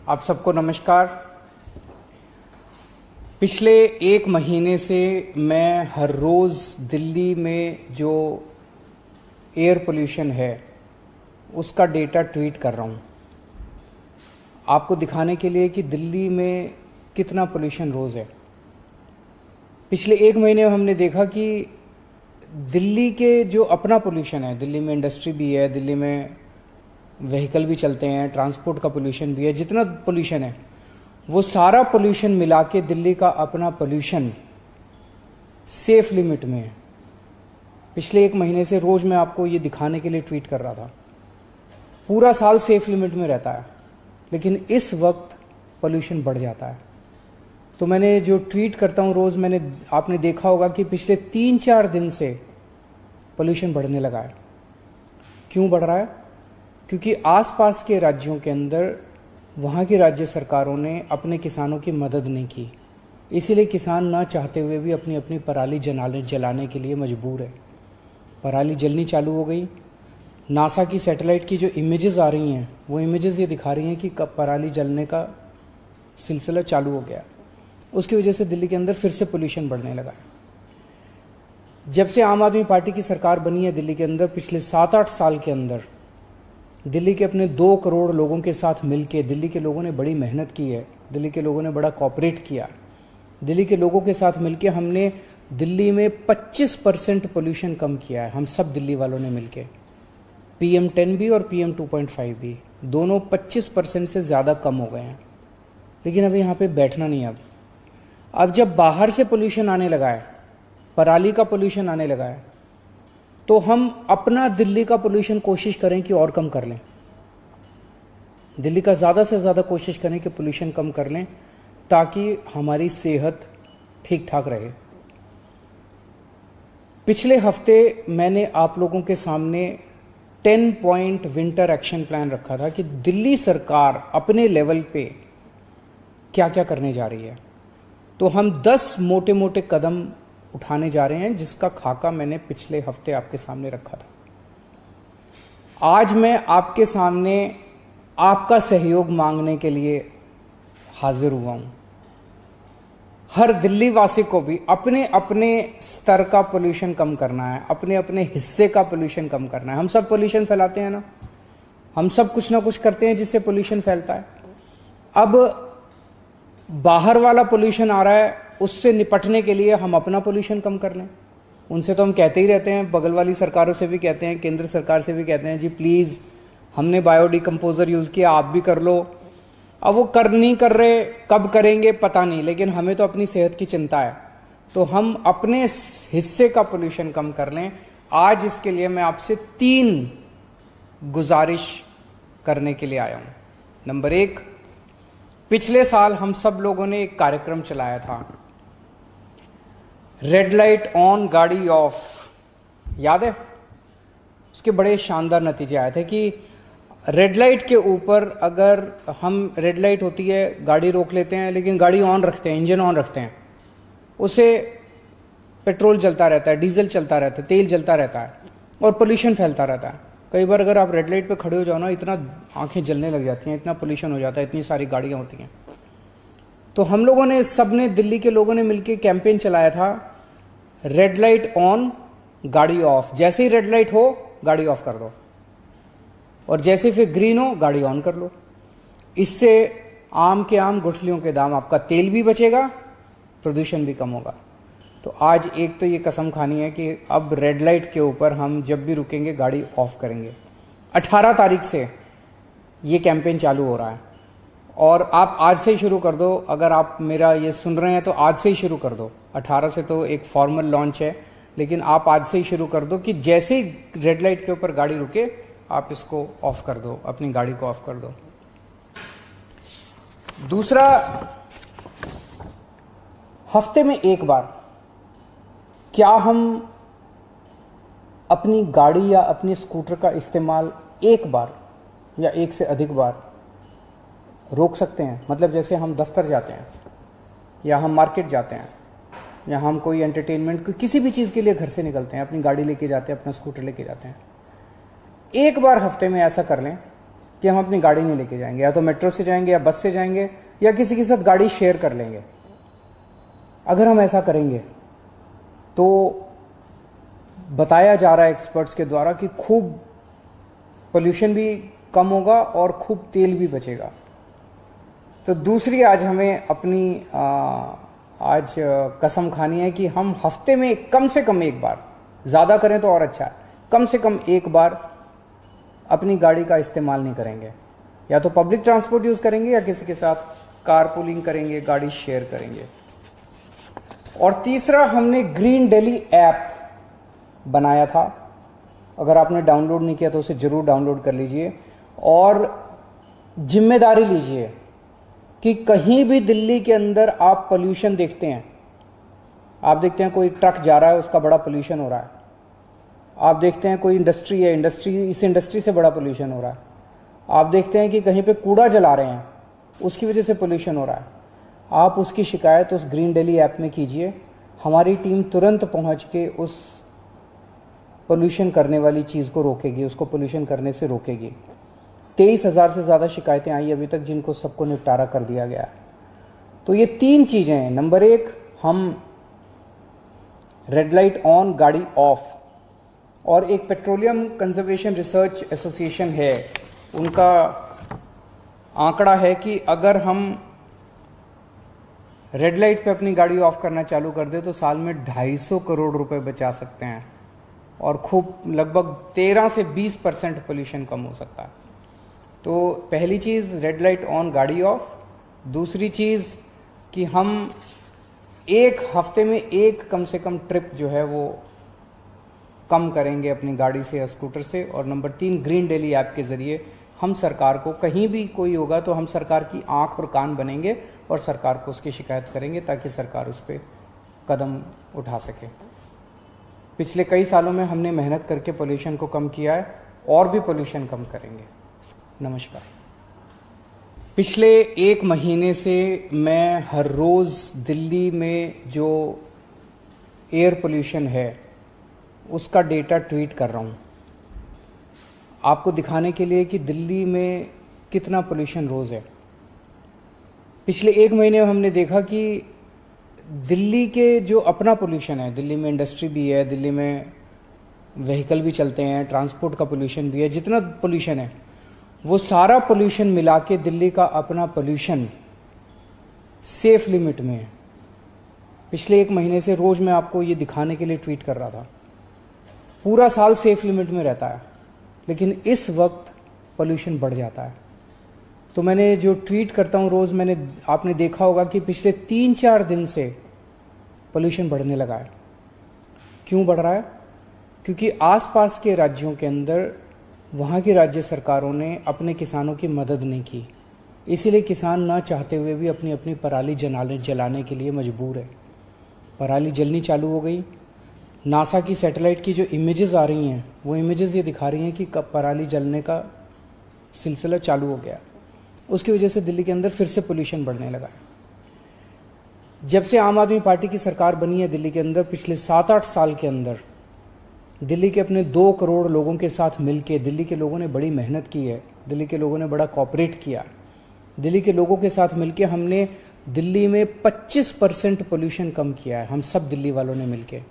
आप सबको नमस्कार। पिछले एक महीने से मैं हर रोज़ दिल्ली में जो एयर पोल्यूशन है उसका डेटा ट्वीट कर रहा हूँ, आपको दिखाने के लिए कि दिल्ली में कितना पोल्यूशन रोज़ है। पिछले एक महीने में हमने देखा कि दिल्ली के जो अपना पोल्यूशन है, दिल्ली में इंडस्ट्री भी है, दिल्ली में व्हीकल भी चलते हैं, ट्रांसपोर्ट का पोल्यूशन भी है, जितना पोल्यूशन है वो सारा पोल्यूशन मिला के दिल्ली का अपना पोल्यूशन सेफ लिमिट में है। पिछले एक महीने से रोज़ मैं आपको ये दिखाने के लिए ट्वीट कर रहा था। पूरा साल सेफ लिमिट में रहता है, लेकिन इस वक्त पोल्यूशन बढ़ जाता है। तो मैंने जो ट्वीट करता हूँ रोज़, आपने देखा होगा कि पिछले 3-4 दिन से पोल्यूशन बढ़ने लगा है। क्यों बढ़ रहा है? क्योंकि आसपास के राज्यों के अंदर वहाँ की राज्य सरकारों ने अपने किसानों की मदद नहीं की, इसीलिए किसान ना चाहते हुए भी अपनी अपनी पराली जलाने के लिए मजबूर है। पराली जलनी चालू हो गई। नासा की सैटेलाइट की जो इमेजेस आ रही हैं वो इमेजेस ये दिखा रही हैं कि कब पराली जलने का सिलसिला चालू हो गया। उसकी वजह से दिल्ली के अंदर फिर से पोल्यूशन बढ़ने लगा है। जब से आम आदमी पार्टी की सरकार बनी है दिल्ली के अंदर, पिछले 7-8 साल के अंदर दिल्ली के अपने 2 करोड़ लोगों के साथ मिलके दिल्ली के लोगों ने बड़ी मेहनत की है, दिल्ली के लोगों ने बड़ा कोऑपरेट किया। दिल्ली के लोगों के साथ मिलके हमने दिल्ली में 25% पोल्यूशन कम किया है। हम सब दिल्ली वालों ने मिलके PM10 भी और PM 2.5 भी दोनों 25% से ज़्यादा कम हो गए हैं। लेकिन अभी यहाँ पे बैठना नहीं। अब जब बाहर से पोल्यूशन आने लगा है, पराली का पोल्यूशन आने लगा है, तो हम अपना दिल्ली का पोल्यूशन कोशिश करें कि और कम कर लें। दिल्ली का ज़्यादा से ज़्यादा कोशिश करें कि पोल्यूशन कम कर लें, ताकि हमारी सेहत ठीक ठाक रहे। पिछले हफ्ते मैंने आप लोगों के सामने 10 पॉइंट विंटर एक्शन प्लान रखा था कि दिल्ली सरकार अपने लेवल पे क्या क्या करने जा रही है। तो हम 10 मोटे मोटे कदम उठाने जा रहे हैं, जिसका खाका मैंने पिछले हफ्ते आपके सामने रखा था। आज मैं आपके सामने आपका सहयोग मांगने के लिए हाजिर हुआ हूं। हर दिल्ली वासी को भी अपने अपने स्तर का पोल्यूशन कम करना है, अपने अपने हिस्से का पोल्यूशन कम करना है। हम सब पोल्यूशन फैलाते हैं ना, हम सब कुछ ना कुछ करते हैं जिससे पोल्यूशन फैलता है। अब बाहर वाला पोल्यूशन आ रहा है, उससे निपटने के लिए हम अपना पोल्यूशन कम कर लें। उनसे तो हम कहते ही रहते हैं, बगल वाली सरकारों से भी कहते हैं, केंद्र सरकार से भी कहते हैं, जी प्लीज़ हमने बायोडिकम्पोजर यूज़ किया, आप भी कर लो। अब वो नहीं कर रहे, कब करेंगे पता नहीं, लेकिन हमें तो अपनी सेहत की चिंता है, तो हम अपने हिस्से का पोल्यूशन कम कर लें। आज इसके लिए मैं आपसे 3 गुजारिश करने के लिए आया हूँ। नंबर 1, पिछले साल हम सब लोगों ने एक कार्यक्रम चलाया था, रेड लाइट ऑन गाड़ी ऑफ, याद है? उसके बड़े शानदार नतीजे आए थे कि रेड लाइट के ऊपर अगर हम, रेड लाइट होती है, गाड़ी रोक लेते हैं, लेकिन गाड़ी ऑन रखते हैं, इंजन ऑन रखते हैं, उससे पेट्रोल जलता रहता है, डीजल चलता रहता है, तेल जलता रहता है और पोल्यूशन फैलता रहता है। कई बार अगर आप रेड लाइट पे खड़े हो जाओ ना, इतना आंखें जलने लग जाती हैं, इतना पोल्यूशन हो जाता है, इतनी सारी गाड़ियां होती हैं। तो हम लोगों ने, सबने, दिल्ली के लोगों ने मिलकर कैंपेन चलाया था, रेड लाइट ऑन गाड़ी ऑफ। जैसे ही रेड लाइट हो गाड़ी ऑफ कर दो, और जैसे फिर ग्रीन हो गाड़ी ऑन कर लो। इससे आम के आम गुठलियों के दाम, आपका तेल भी बचेगा, प्रदूषण भी कम होगा। तो आज एक तो ये कसम खानी है कि अब रेड लाइट के ऊपर हम जब भी रुकेंगे गाड़ी ऑफ करेंगे। 18 तारीख से ये कैंपेन चालू हो रहा है, और आप आज से ही शुरू कर दो। अगर आप मेरा ये सुन रहे हैं तो आज से ही शुरू कर दो। 18 से तो एक फॉर्मल लॉन्च है, लेकिन आप आज से ही शुरू कर दो कि जैसे ही रेड लाइट के ऊपर गाड़ी रुके आप इसको ऑफ कर दो, अपनी गाड़ी को ऑफ कर दो। दूसरा, हफ्ते में एक बार क्या हम अपनी गाड़ी या अपनी स्कूटर का इस्तेमाल एक बार या एक से अधिक बार रोक सकते हैं? मतलब जैसे हम दफ्तर जाते हैं, या हम मार्केट जाते हैं, या हम कोई एंटरटेनमेंट, किसी भी चीज़ के लिए घर से निकलते हैं, अपनी गाड़ी लेके जाते हैं, अपना स्कूटर लेके जाते हैं। एक बार हफ्ते में ऐसा कर लें कि हम अपनी गाड़ी नहीं लेके जाएंगे, या तो मेट्रो से जाएंगे या बस से जाएंगे या किसी के साथ गाड़ी शेयर कर लेंगे। अगर हम ऐसा करेंगे तो बताया जा रहा है एक्सपर्ट्स के द्वारा कि खूब पोल्यूशन भी कम होगा और खूब तेल भी बचेगा। तो दूसरी आज हमें अपनी आज कसम खानी है कि हम हफ्ते में कम से कम एक बार, ज़्यादा करें तो और अच्छा है, कम से कम एक बार अपनी गाड़ी का इस्तेमाल नहीं करेंगे। या तो पब्लिक ट्रांसपोर्ट यूज़ करेंगे या किसी के साथ कारपूलिंग करेंगे, गाड़ी शेयर करेंगे। और तीसरा, हमने ग्रीन दिल्ली ऐप बनाया था। अगर आपने डाउनलोड नहीं किया तो उसे ज़रूर डाउनलोड कर लीजिए और जिम्मेदारी लीजिए कि कहीं भी दिल्ली के अंदर आप पोल्यूशन देखते हैं, आप देखते हैं कोई ट्रक जा रहा है उसका बड़ा पोल्यूशन हो रहा है, आप देखते हैं कोई इंडस्ट्री है, इस इंडस्ट्री से बड़ा पोल्यूशन हो रहा है, आप देखते हैं कि कहीं पे कूड़ा जला रहे हैं उसकी वजह से पोल्यूशन हो रहा है, आप उसकी शिकायत उस ग्रीन दिल्ली ऐप में कीजिए। हमारी टीम तुरंत पहुंच के उस पोल्यूशन करने वाली चीज़ को रोकेगी, उसको पोल्यूशन करने से रोकेगी। 23,000 से ज़्यादा शिकायतें आई अभी तक, जिनको सबको निपटारा कर दिया गया है। तो ये 3 चीज़ें हैं। नंबर 1, हम रेड लाइट ऑन, गाड़ी ऑफ। और एक पेट्रोलियम कंजर्वेशन रिसर्च एसोसिएशन है, उनका आंकड़ा है कि अगर हम रेड लाइट पे अपनी गाड़ी ऑफ करना चालू कर दे तो साल में 250 करोड़ रुपए बचा सकते हैं और खूब लगभग 13 से 20% पोल्यूशन कम हो सकता है। तो पहली चीज़ रेड लाइट ऑन, गाड़ी ऑफ। दूसरी चीज़ कि हम एक हफ्ते में एक कम से कम ट्रिप जो है वो कम करेंगे अपनी गाड़ी से या स्कूटर से। और नंबर 3, ग्रीन दिल्ली ऐप के ज़रिए हम सरकार को, कहीं भी कोई होगा तो हम सरकार की आंख और कान बनेंगे और सरकार को उसकी शिकायत करेंगे ताकि सरकार उस पर कदम उठा सके। पिछले कई सालों में हमने मेहनत करके पोल्यूशन को कम किया है और भी पोल्यूशन कम करेंगे। नमस्कार। पिछले 1 महीने से मैं हर रोज़ दिल्ली में जो एयर पोल्यूशन है उसका डेटा ट्वीट कर रहा हूँ, आपको दिखाने के लिए कि दिल्ली में कितना पोल्यूशन रोज़ है। पिछले 1 महीने में हमने देखा कि दिल्ली के जो अपना पोल्यूशन है, दिल्ली में इंडस्ट्री भी है, दिल्ली में व्हीकल भी चलते हैं, ट्रांसपोर्ट का पोल्यूशन भी है, जितना पोल्यूशन है वो सारा पोल्यूशन मिला के दिल्ली का अपना पोल्यूशन सेफ लिमिट में है। पिछले 1 महीने से रोज़ मैं आपको ये दिखाने के लिए ट्वीट कर रहा था। पूरा साल सेफ लिमिट में रहता है, लेकिन इस वक्त पोल्यूशन बढ़ जाता है। तो मैंने जो ट्वीट करता हूँ रोज़, आपने देखा होगा कि पिछले 3-4 दिन से पोल्यूशन बढ़ने लगा है। क्यों बढ़ रहा है? क्योंकि आसपास के राज्यों के अंदर वहाँ की राज्य सरकारों ने अपने किसानों की मदद नहीं की, इसीलिए किसान ना चाहते हुए भी अपनी अपनी पराली जलाने के लिए मजबूर है। पराली जलनी चालू हो गई। नासा की सैटेलाइट की जो इमेजेस आ रही हैं वो इमेजेस ये दिखा रही हैं कि कब पराली जलने का सिलसिला चालू हो गया। उसकी वजह से दिल्ली के अंदर फिर से पोल्यूशन बढ़ने लगा है। जब से आम आदमी पार्टी की सरकार बनी है दिल्ली के अंदर, पिछले 7-8 साल के अंदर दिल्ली के अपने 2 करोड़ लोगों के साथ मिलके दिल्ली के लोगों ने बड़ी मेहनत की है, दिल्ली के लोगों ने बड़ा कोऑपरेट किया। दिल्ली के लोगों के साथ मिलके हमने दिल्ली में 25% पोल्यूशन कम किया है, हम सब दिल्ली वालों ने मिलके।